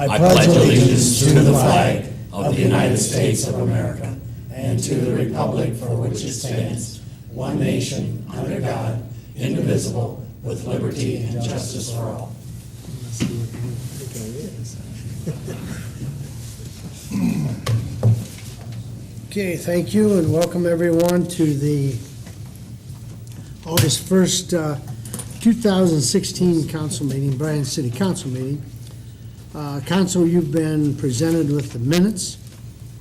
I pledge allegiance to the flag of the United States of America and to the republic for which it stands, one nation, under God, indivisible, with liberty and justice for all. Okay, thank you and welcome everyone to the August 1st, 2016 council meeting, Bryan City Council meeting. Council, you've been presented with the minutes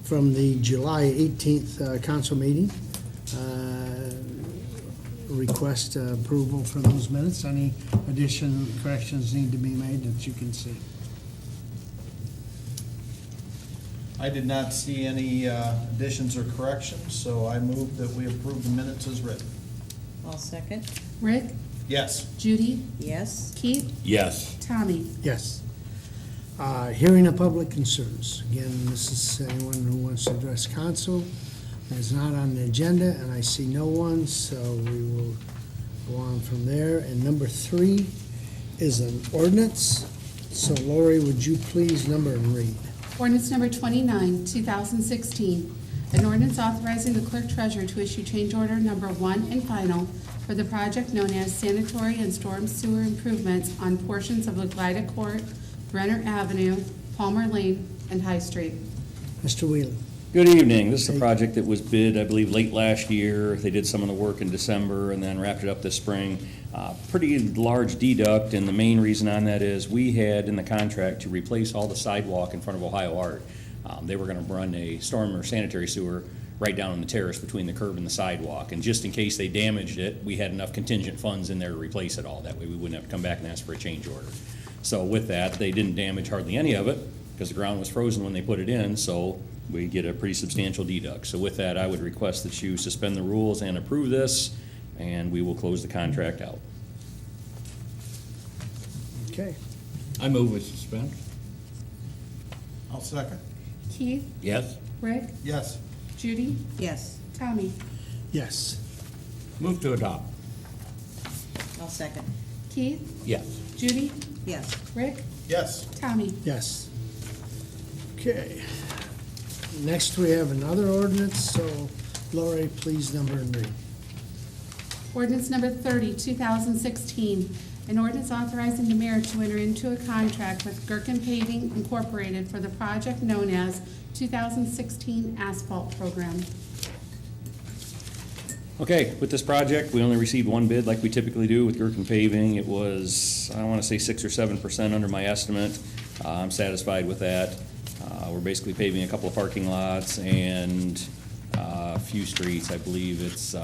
from the July 18th council meeting. Request approval for those minutes. Any addition, corrections need to be made that you can see? I did not see any additions or corrections, so I move that we approve the minutes as written. I'll second. Rick, Yes. Judy, Yes. Keith, Yes. Tommy. Yes. Hearing of public concerns. Again, this is anyone who wants to address council. It's not on the agenda, and I see no one, so we will go on from there. And number 3 is an ordinance. So Lori, would you please number and read? Ordinance number 29, 2016. An ordinance authorizing the Clerk-Treasurer to issue change order number 1 and final for the project known as Sanitary and Storm Sewer Improvements on portions of Laglyda Court, Brenner Avenue, Palmer Lane, and High Street. Mr. Wheeler. Good evening. This is a project that was bid, I believe, late last year. They did some of the work in December and then wrapped it up this spring. Pretty large deduct, and the main reason on that is we had in the contract to replace all the sidewalk in front of Ohio Art. They were going to run a storm or sanitary sewer right down in the terrace between the curb and the sidewalk. And just in case they damaged it, we had enough contingent funds in there to replace it all. That way we wouldn't have to come back and ask for a change order. So with that, they didn't damage hardly any of it because the ground was frozen when they put it in, so we get a pretty substantial deduct. So with that, I would request that you suspend the rules and approve this, and we will close the contract out. Okay. I move with suspend. I'll second. Keith, Yes. Rick, Yes. Judy, Yes. Tommy. Yes. Move to adopt. I'll second. Keith, Yes. Judy, Yes. Rick, Yes. Tommy. Yes. Okay. Next, we have another ordinance, so Lori, please number and read. Ordinance number 30, 2016. An ordinance authorizing the mayor to enter into a contract with Gerken Paving Incorporated for the project known as 2016 Asphalt Program. Okay, with this project, we only received one bid like we typically do with Gerken Paving. It was, I want to say 6 or 7% under my estimate. I'm satisfied with that. We're basically paving a couple of parking lots and a few streets. I believe it's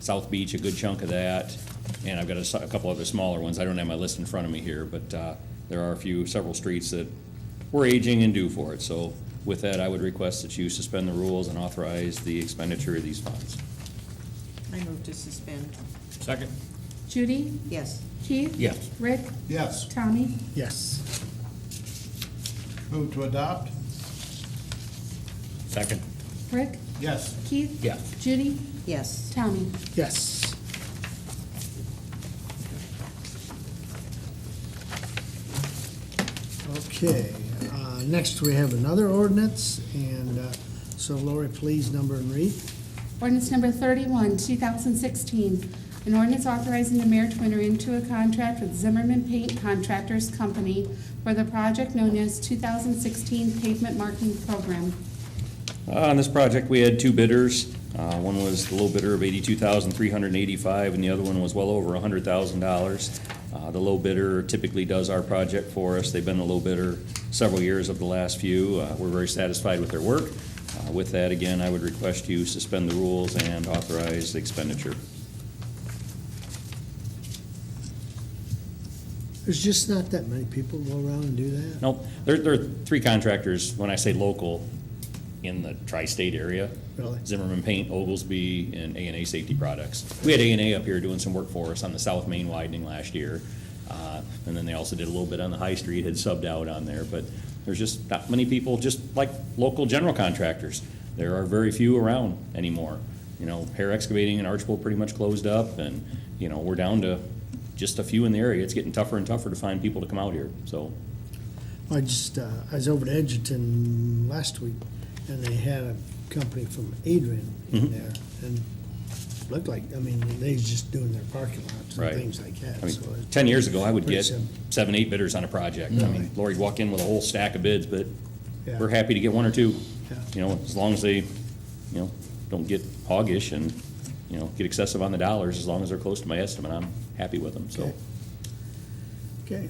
South Beach, a good chunk of that. And I've got a couple other smaller ones. I don't have my list in front of me here, but there are several streets that we're aging and due for it. So with that, I would request that you suspend the rules and authorize the expenditure of these funds. I move to suspend. Second. Judy, Yes. Keith, Yes. Rick, Yes. Tommy. Yes. Move to adopt? Second. Rick, Yes. Keith, Yes. Judy, Yes. Tommy. Yes. Okay, next we have another ordinance, and so Lori, please number and read. Ordinance number 31, 2016. An ordinance authorizing the mayor to enter into a contract with Zimmerman Paint Contractors Company for the project known as 2016 Pavement Marking Program. On this project, we had 2 bidders. One was the low bidder of $82,385, and the other one was well over $100,000. The low bidder typically does our project for us. They've been the low bidder several years of the last few. We're very satisfied with their work. With that, again, I would request you suspend the rules and authorize the expenditure. There's just not that many people go around and do that. Nope, there are 3 contractors, when I say local, in the tri-state area. Really? Zimmerman Paint, Oglesby, and A&A Safety Products. We had A&A up here doing some work for us on the South Main widening last year. And then they also did a little bit on the High Street, had subbed out on there. But there's just not many people, just like local general contractors. There are very few around anymore. You know, Hare Excavating and Archbold pretty much closed up, and, you know, we're down to just a few in the area. It's getting tougher and tougher to find people to come out here, so. I was over to Edgerton last week, and they had a company from Adrian in there, and looked like, I mean, they was just doing their parking lots and Right. things like that, I mean, so. it- 10 years ago, I would Pretty get simple. 7, 8 bidders on a project. I mean, Lori'd walk in with a whole stack of bids, but Yeah. we're happy to get 1 or 2. Yeah. You know, as long as they, don't get hoggish and, get excessive on the dollars, as long as they're close to my estimate, I'm happy with them, so. Okay. Okay.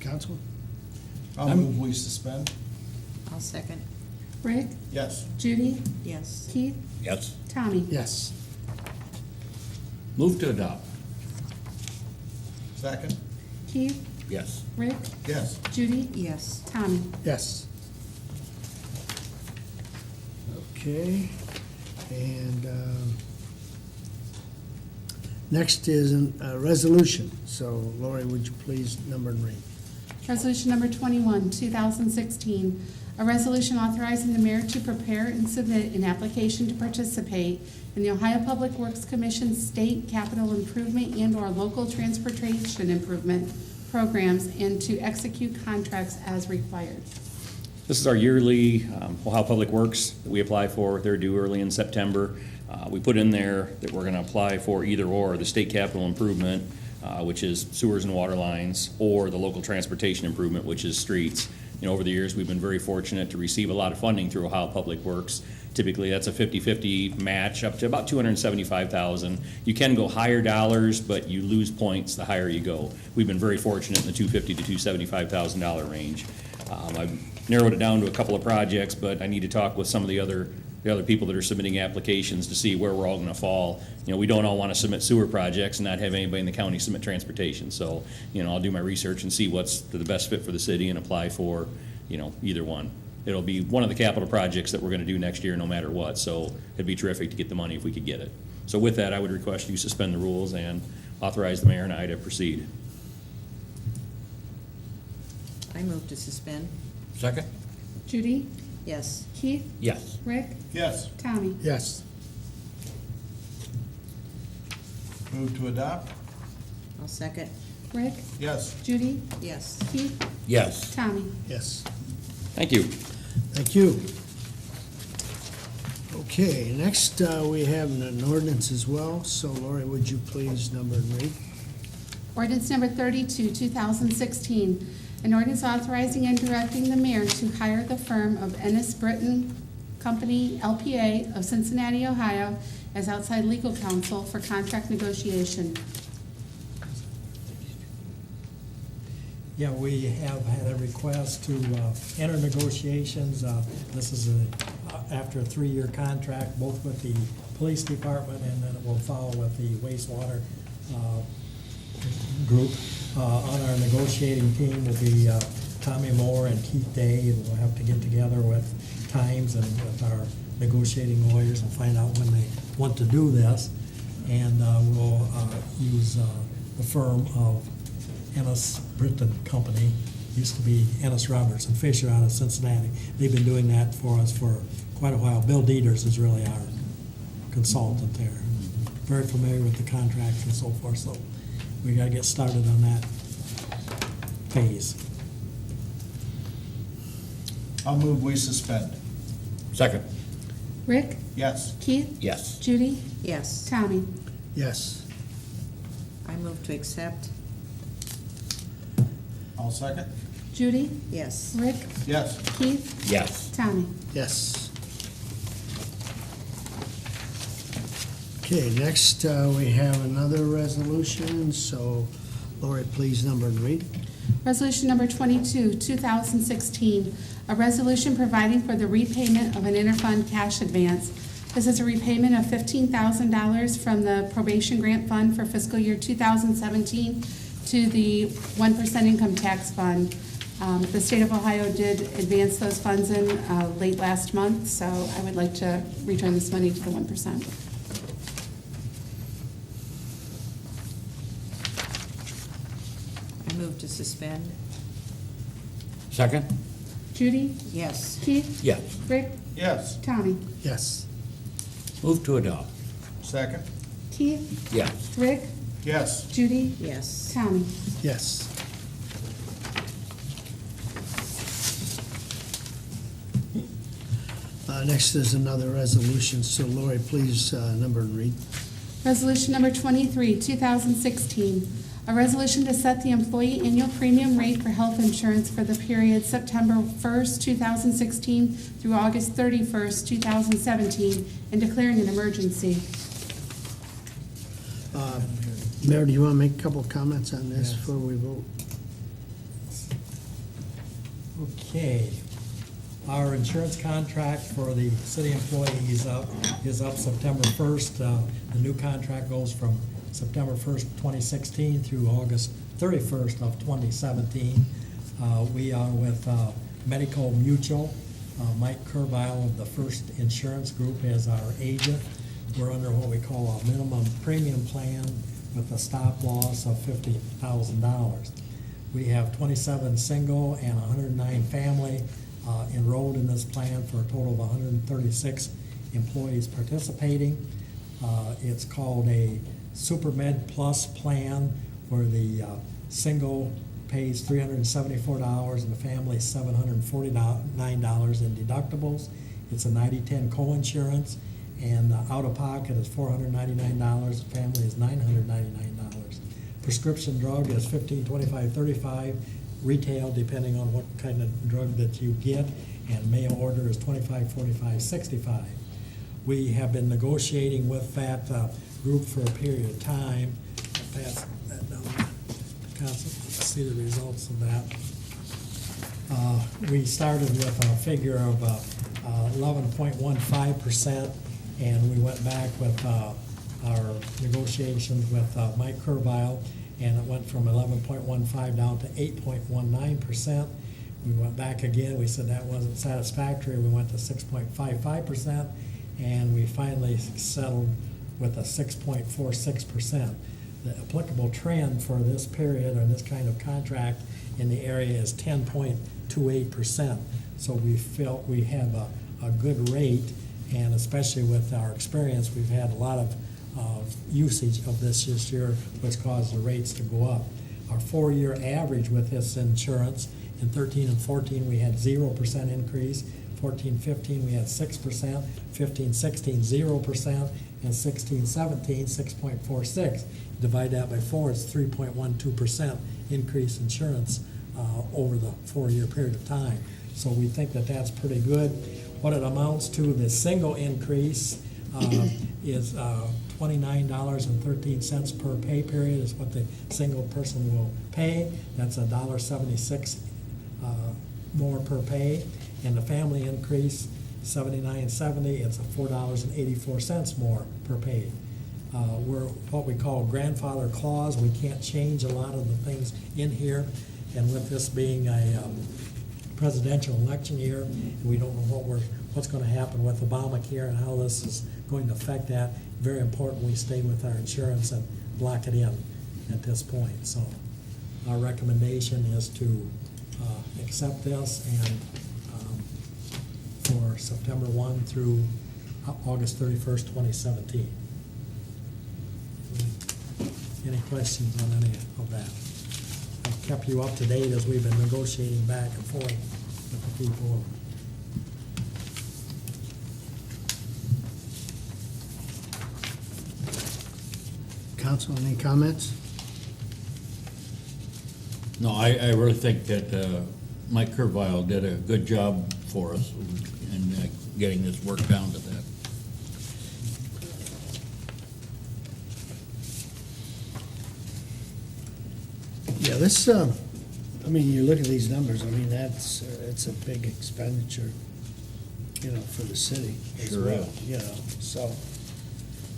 Council? I'll move we suspend. I'll second. Rick, Yes. Judy, Yes. Keith, Yes. Tommy. Yes. Move to adopt. Second. Keith, Yes. Rick, Yes. Judy, Yes. Tommy. Yes. Okay, and next is a resolution. So Lori, would you please number and read? Resolution number 21, 2016, a resolution authorizing the mayor to prepare and submit an application to participate in the Ohio Public Works Commission state capital improvement and/or local transportation improvement programs and to execute contracts as required. This is our yearly Ohio Public Works that we apply for. They're due early in September. We put in there that we're going to apply for either or, the state capital improvement, which is sewers and water lines, or the local transportation improvement, which is streets. Over the years, we've been very fortunate to receive a lot of funding through Ohio Public Works. Typically, that's a 50-50 match up to about $275,000. You can go higher dollars, but you lose points the higher you go. We've been very fortunate in the $250,000 to $275,000 range. I've narrowed it down to a couple of projects, but I need to talk with some of the other people that are submitting applications to see where we're all gonna fall. We don't all wanna submit sewer projects and not have anybody in the county submit transportation. So, I'll do my research and see what's the best fit for the city and apply for, either one. It'll be one of the capital projects that we're gonna do next year no matter what, so it'd be terrific to get the money if we could get it. So with that, I would request you suspend the rules and authorize the mayor and I to proceed. I move to suspend. Second? Judy, Yes. Keith, Yes. Rick, Yes. Tommy. Yes. Move to adopt. I'll second. Rick, Yes. Judy, Yes. Keith, Yes. Tommy. Yes. Thank you. Thank you. Okay, next we have an ordinance as well. So Lori, would you please number and read? Ordinance number 32, 2016, an ordinance authorizing and directing the mayor to hire the firm of Ennis Britton Company, LPA of Cincinnati, Ohio, as outside legal counsel for contract negotiation. Yeah, we have had a request to enter negotiations. This is after a 3-year contract, both with the police department, and then it will follow with the wastewater group. On our negotiating team will be Tommy Moore and Keith Day, and we'll have to get together with times and with our negotiating lawyers and find out when they want to do this. And we'll use the firm of Ennis Britton Company, used to be Ennis Roberts and Fisher out of Cincinnati. They've been doing that for us for quite a while. Bill Dieters is really our consultant there. Very familiar with the contracts and so forth, so we gotta get started on that phase. I'll move we suspend. Second? Rick, Yes. Keith, Yes. Judy, Yes. Tommy. Yes. I move to accept. I'll second. Judy, Yes. Rick, Yes. Keith, Yes. Tommy. Yes. Okay, next we have another resolution. So Lori, please number and read. Resolution number 22, 2016, a resolution providing for the repayment of an interfund cash advance. This is a repayment of $15,000 from the probation grant fund for fiscal year 2017 to the 1% income tax fund. The state of Ohio did advance those funds in late last month, so I would like to return this money to the 1%. I move to suspend. Second? Judy, Yes. Keith, Yes. Rick, Yes. Tommy. Yes. Move to adopt. Second. Keith, Yes. Rick, Yes. Judy, Yes. Tommy. Yes. Next is another resolution, so Lori, please, number and read. Resolution number 23, 2016, a resolution to set the employee annual premium rate for health insurance for the period September 1st, 2016 through August 31st, 2017, and declaring an emergency. Mayor, do you want to make a couple of comments on this Yes. before we vote? Okay. Our insurance contract for the city employees is up September 1st. The new contract goes from September 1st, 2016 through August 31st of 2017. We are with Medical Mutual. Mike Curvile of the First Insurance Group as our agent. We're under what we call a minimum premium plan with a stop loss of $50,000. We have 27 single and 109 family enrolled in this plan for a total of 136 employees participating. It's called a Super Med Plus plan where the single pays $374 and the family $749 in deductibles. It's a 90/10 co-insurance, and out of pocket is $499, the family is $999. Prescription drug is $15, $25, $35, retail depending on what kind of drug that you get, and mail order is $25, $45, $65. We have been negotiating with that group for a period of time. I'll pass that down to council to see the results of that. We started with a figure of 11.15%, and we went back with our negotiations with Mike Curvile, and it went from 11.15 down to 8.19%. We went back again, we said that wasn't satisfactory, we went to 6.55%, and we finally settled with a 6.46%. The applicable trend for this period or this kind of contract in the area is 10.28%. So we felt we have a good rate, and especially with our experience, we've had a lot of usage of this year, which caused the rates to go up. Our 4-year average with this insurance, in 13 and 14 we had 0% increase, 14-15 we had 6%, 15-16 0%, and 16-17 6.46. Divide that by 4, it's 3.12% increase insurance over the 4-year period of time. So we think that that's pretty good. What it amounts to, the single increase is $29.13 per pay period is what the single person will pay. That's $1.76 more per pay. And the family increase, $79.70, it's $4.84 more per pay. We're what we call grandfather clause. We can't change a lot of the things in here. And with this being a presidential election year, we don't know what's going to happen with Obamacare and how this is going to affect that. Very important we stay with our insurance and block it in at this point. So our recommendation is to accept this and for September 1 through August 31st, 2017. Any questions on any of that? I've kept you up to date as we've been negotiating back and forth with the people. Council, any comments? No, I really think that Mike Curvile did a good job for us in getting this work down to that. Yeah, this, I mean, you look at these numbers, I mean, that's, it's a big expenditure, you know, for the city as Sure well, is. you know, so.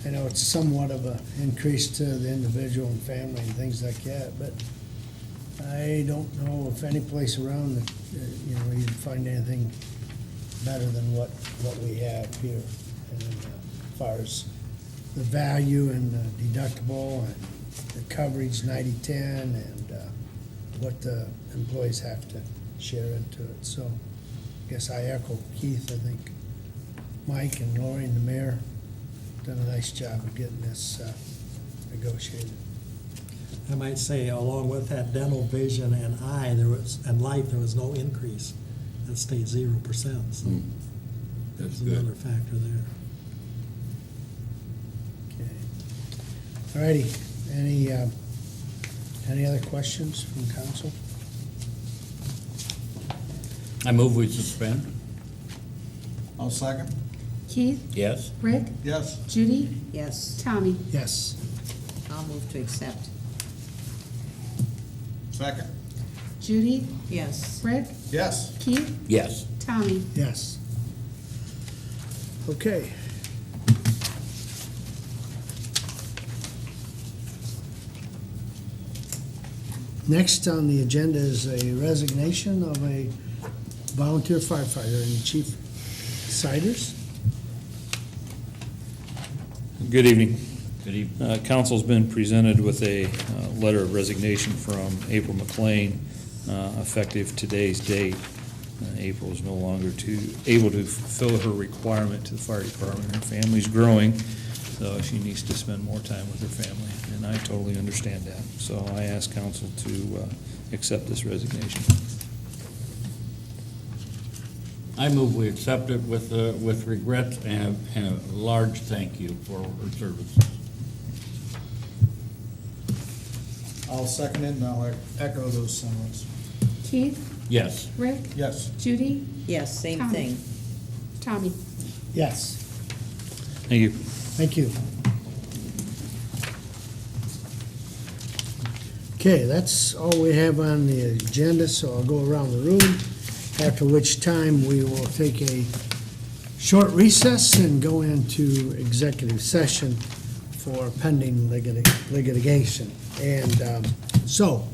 I know it's somewhat of a increase to the individual and family and things like that, but I don't know if any place around that, you know, you'd find anything better than what we have here. And as far as the value and the deductible and the coverage 90/10 and what the employees have to share into it. So I guess I echo Keith. I think Mike and Lori and the mayor done a nice job of getting this negotiated. I might say, along with that dental, vision, and eye, and life, there was no increase. That stayed 0%. So There's good. another factor there. Okay. All righty, any other questions from council? I move we suspend. I'll second. Keith, Yes. Rick, Yes. Judy, Yes, Tommy. Yes. I'll move to accept. Second. Judy, Yes. Rick, Yes. Keith, Yes. Tommy. Yes. Okay. Next on the agenda is a resignation of a volunteer firefighter and Chief Siders. Good evening. Good evening. Council's been presented with a letter of resignation from April McLean, effective today's date. April is no longer able to fulfill her requirement to the fire department. Her family's growing, so she needs to spend more time with her family, and I totally understand that. So I ask council to accept this resignation. I move we accept it with regret and a large thank you for her services. I'll second it, and I'll echo those sentiments. Keith, Yes. Rick, Yes. Judy, Yes, same Tommy. thing. Tommy. Yes. Thank you. Thank you. Okay, that's all we have on the agenda, so I'll go around the room, after which time we will take a short recess and go into executive session for pending litigation. And so,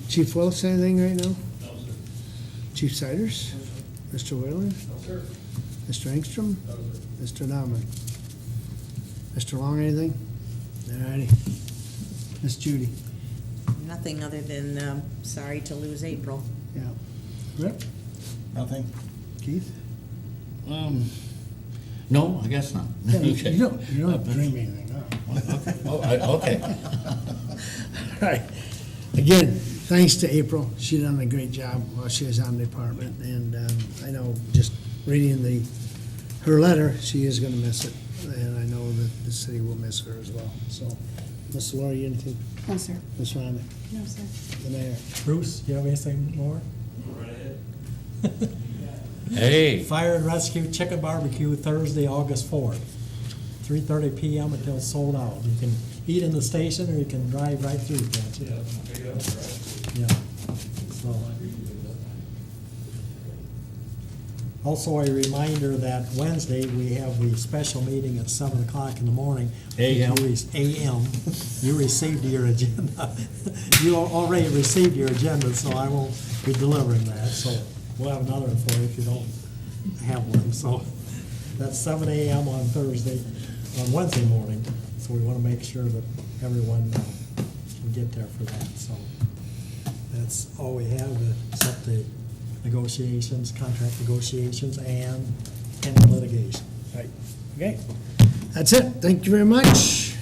Chief Willis, anything right now? No, sir. Chief Siders? Mr. Whalen? No, sir. Mr. Engstrom? No, sir. Mr. Nauman? Mr. Long, anything? All righty. Miss Judy? Nothing other than, sorry to lose April. Yeah. Rick? Nothing. Keith? No, I guess not. Yeah, Okay. You don't have to dream anything up. Okay. Oh, okay. All right. Again, thanks to April. She done a great job while she was on the department, and I know just reading her letter, she is gonna miss it, and I know that the city will miss her as well. So, Ms. Laura, you anything? No, sir. Ms. Rhonda? No, sir. The mayor? Bruce, you have anything more? Right ahead. Hey. Fire and Rescue Chicken Barbecue, Thursday, August 4th, 3:30 PM until sold out. You can eat in the station, or you can drive right through, can't you? Yeah, pick it up, right? Yeah. So, also a reminder that Wednesday, we have the special meeting at 7 o'clock in the morning. AM. AM. You received your agenda. You already received your agenda, so I won't be delivering that. So we'll have another one for you if you don't have one. So that's 7 AM on Wednesday morning. So we want to make sure that everyone can get there for that. So that's all we have, except the negotiations, contract negotiations, and litigation. Right. Okay. That's it. Thank you very much.